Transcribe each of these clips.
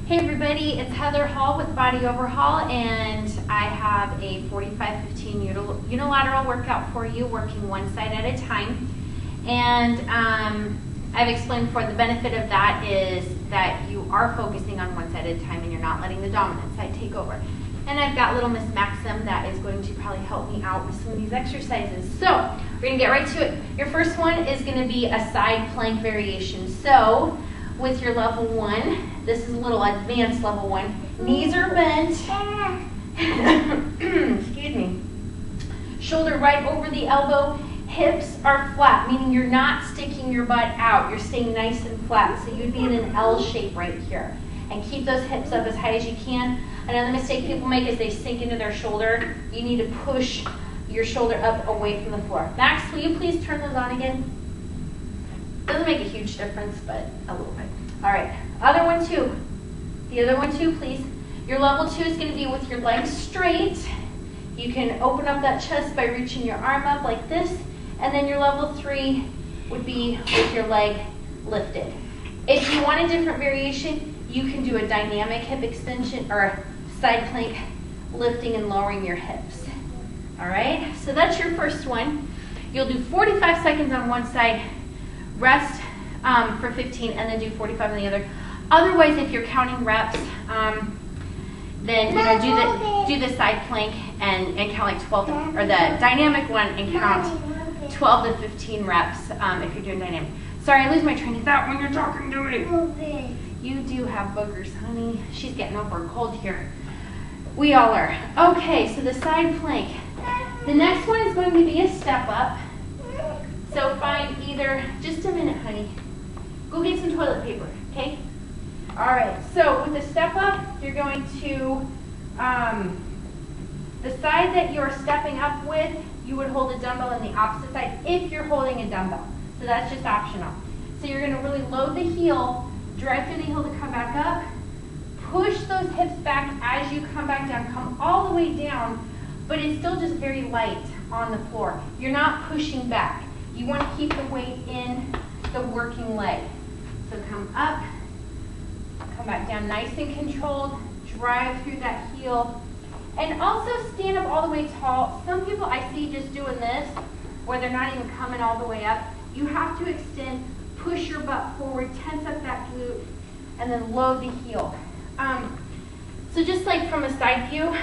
Hey everybody, it's Heather Hall with Body Overhaul, and I have a 45-15 unilateral workout for you, working one side at a time. And I've explained before, the benefit of that is that you are focusing on one side at a time and you're not letting the dominant side take over. And I've got little Miss Maxim that is going to probably help me out with some of these exercises. So we're going to get right to it. Your first one is going to be a side plank variation. So with your level 1, this is a little advanced level 1. Knees are bent. Excuse me. Shoulder right over the elbow. Hips are flat, meaning you're not sticking your butt out. You're staying nice and flat. So you'd be in an L shape right here. And keep those hips up as high as you can. Another mistake people make is they sink into their shoulder. You need to push your shoulder up away from the floor. Max, will you please turn those on again? Doesn't make a huge difference, but a little bit. All right, other one too. The other one too, please. Your level 2 is going to be with your legs straight. You can open up that chest by reaching your arm up like this. And then your level 3 would be with your leg lifted. If you want a different variation, you can do a dynamic hip extension or a side plank, lifting and lowering your hips. All right, so that's your first one. You'll do 45 seconds on one side, rest for 15, and then do 45 on the other. Otherwise, if you're counting reps, then do the side plank and count like 12, or the dynamic one and count 12 to 15 reps if you're doing dynamic. Sorry, I lose my train of thought when you're talking to me. You do have boogers, honey. She's getting over a cold here. We all are. Okay, so the side plank. The next one is going to be a step up. So find either, just a minute, honey. Go get some toilet paper, okay? All right, so with the step up, you're going to, the side that you're stepping up with, you would hold a dumbbell on the opposite side if you're holding a dumbbell. So that's just optional. So you're going to really load the heel, drive through the heel to come back up, push those hips back as you come back down, come all the way down, but it's still just very light on the floor. You're not pushing back. You want to keep the weight in the working leg. So come up, come back down nice and controlled, drive through that heel, and also stand up all the way tall. Some people I see just doing this, where they're not even coming all the way up. You have to extend, push your butt forward, tense up that glute, and then load the heel. So just like from a side view,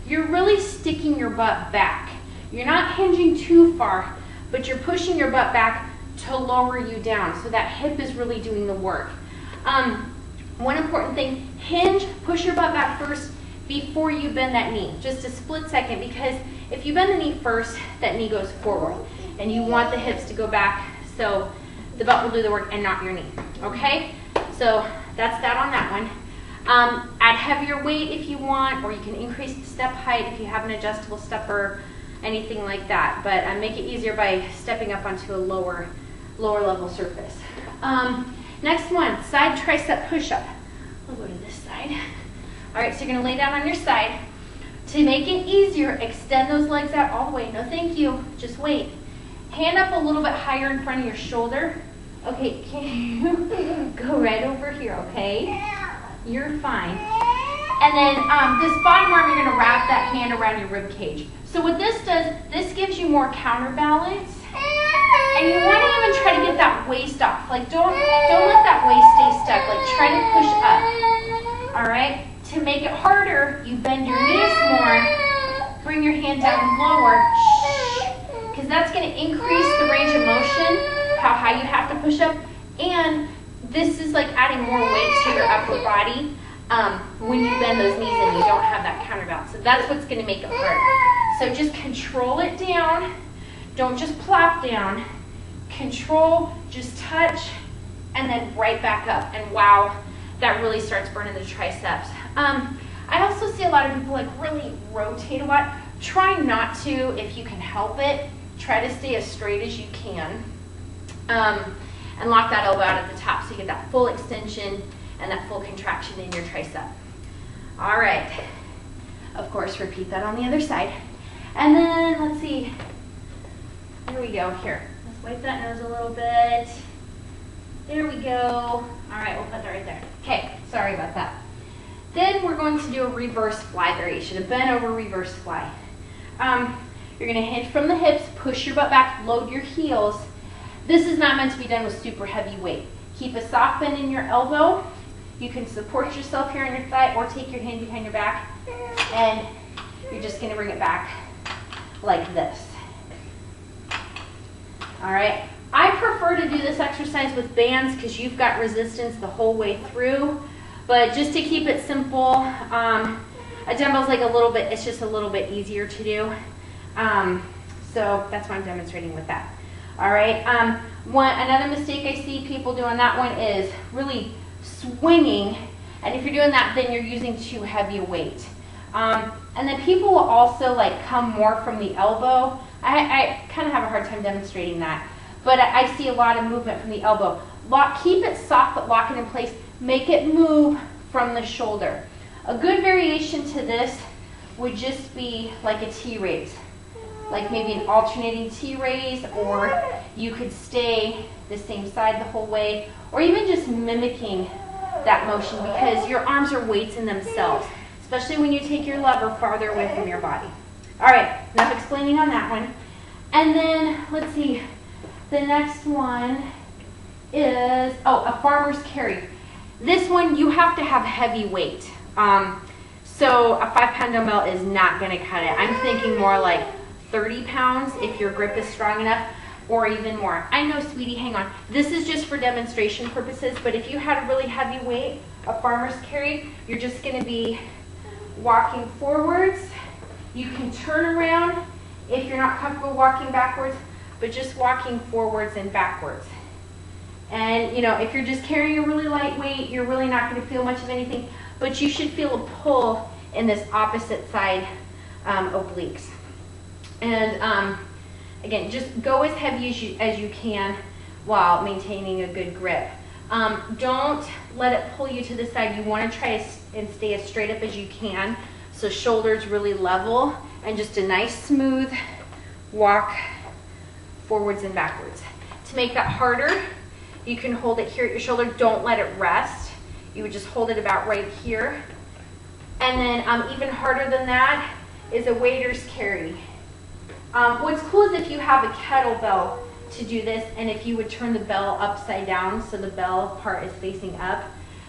you're really sticking your butt back. You're not hinging too far, but you're pushing your butt back to lower you down. So that hip is really doing the work. One important thing, hinge, push your butt back first before you bend that knee. Just a split second, because if you bend the knee first, that knee goes forward. And you want the hips to go back so the butt will do the work and not your knee, okay? So that's that on that one. Add heavier weight if you want, or you can increase the step height if you have an adjustable stepper, anything like that. But make it easier by stepping up onto a lower level surface. Next one, side tricep push-up. We'll go to this side. All right, so you're gonna lay down on your side. To make it easier, extend those legs out all the way. No, thank you, just wait. Hand up a little bit higher in front of your shoulder. Okay, can you go right over here, okay? You're fine. And then this bottom arm, you're gonna wrap that hand around your rib cage. So what this does, this gives you more counterbalance. And you want to even try to get that waist off. Like don't let that waist stay stuck. Like try to push up. All right. To make it harder, you bend your knees more. Bring your hand down lower. Because that's going to increase the range of motion, how high you have to push up. And this is like adding more weight to your upper body when you bend those knees and you don't have that counterbalance. So that's what's going to make it harder. So just control it down. Don't just plop down. Control, just touch, and then right back up. And wow, that really starts burning the triceps. I also see a lot of people like really rotate a lot. Try not to if you can help it. Try to stay as straight as you can. And lock that elbow out at the top so you get that full extension and that full contraction in your tricep. All right. Of course, repeat that on the other side. And then, let's see. There we go. Here. Let's wipe that nose a little bit. There we go. All right, we'll put that right there. Okay, sorry about that. Then we're going to do a reverse fly variation, a bent over reverse fly. You're going to hinge from the hips, push your butt back, load your heels. This is not meant to be done with super heavy weight. Keep a soft bend in your elbow. You can support yourself here on your thigh or take your hand behind your back, and you're just going to bring it back like this. All right. I prefer to do this exercise with bands because you've got resistance the whole way through. But just to keep it simple, a dumbbell's like a little bit, it's just a little bit easier to do. So that's why I'm demonstrating with that. All right. Another mistake I see people do on that one is really swinging. And if you're doing that, then you're using too heavy a weight. And then people will also like come more from the elbow. I kind of have a hard time demonstrating that. But I see a lot of movement from the elbow. Keep it soft, but lock it in place. Make it move from the shoulder. A good variation to this would just be like a T-raise. Like maybe an alternating T-raise, or you could stay the same side the whole way, or even just mimicking that motion because your arms are weights in themselves, especially when you take your lever farther away from your body. All right, enough explaining on that one. And then, let's see. The next one is, a farmer's carry. This one, you have to have heavy weight. So a 5-pound dumbbell is not going to cut it. I'm thinking more like 30 pounds if your grip is strong enough, or even more. I know, sweetie, hang on. This is just for demonstration purposes, but if you had a really heavy weight, a farmer's carry, you're just going to be walking forwards. You can turn around if you're not comfortable walking backwards, but just walking forwards and backwards. And, you know, if you're just carrying a really light weight, you're really not going to feel much of anything, but you should feel a pull in this opposite side obliques. And, again, just go as heavy as you can while maintaining a good grip. Don't let it pull you to the side. You want to try and stay as straight up as you can, so shoulders really level, and just a nice smooth walk forwards and backwards. To make that harder, you can hold it here at your shoulder. Don't let it rest. You would just hold it about right here. And then even harder than that is a waiter's carry. What's cool is if you have a kettlebell to do this, and if you would turn the bell upside down so the bell part is facing up.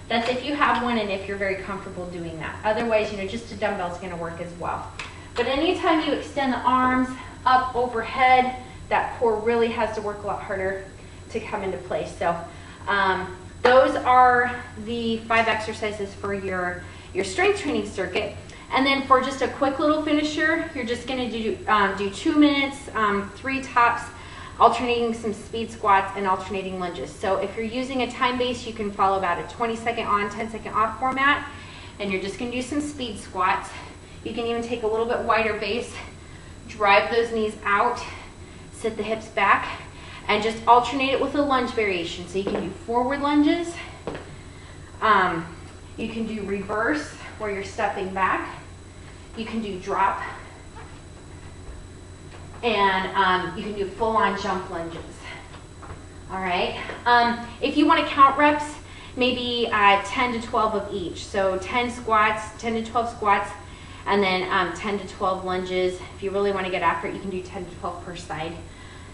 That's if you have one and if you're very comfortable doing that. Otherwise, you know, just a dumbbell is going to work as well. But anytime you extend the arms up overhead, that core really has to work a lot harder to come into place. So those are the 5 exercises for your strength training circuit. And then for just a quick little finisher, you're just going to do 2 minutes, 3 tops, alternating some speed squats and alternating lunges. So if you're using a time base, you can follow about a 20-second on, 10-second off format. And you're just going to do some speed squats. You can even take a little bit wider base, drive those knees out, sit the hips back, and just alternate it with a lunge variation. So you can do forward lunges. You can do reverse, where you're stepping back. You can do drop. And you can do full-on jump lunges. All right. If you want to count reps, maybe 10 to 12 of each. So 10 squats, 10 to 12 squats, and then 10 to 12 lunges. If you really want to get after it, you can do 10 to 12 per side.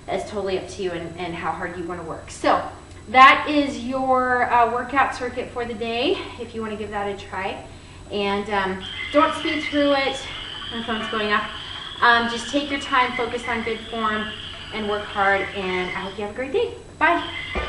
That's totally up to you and how hard you want to work. So that is your workout circuit for the day, if you want to give that a try. And don't speed through it. My phone's going off. Just take your time, focus on good form, and work hard. And I hope you have a great day. Bye.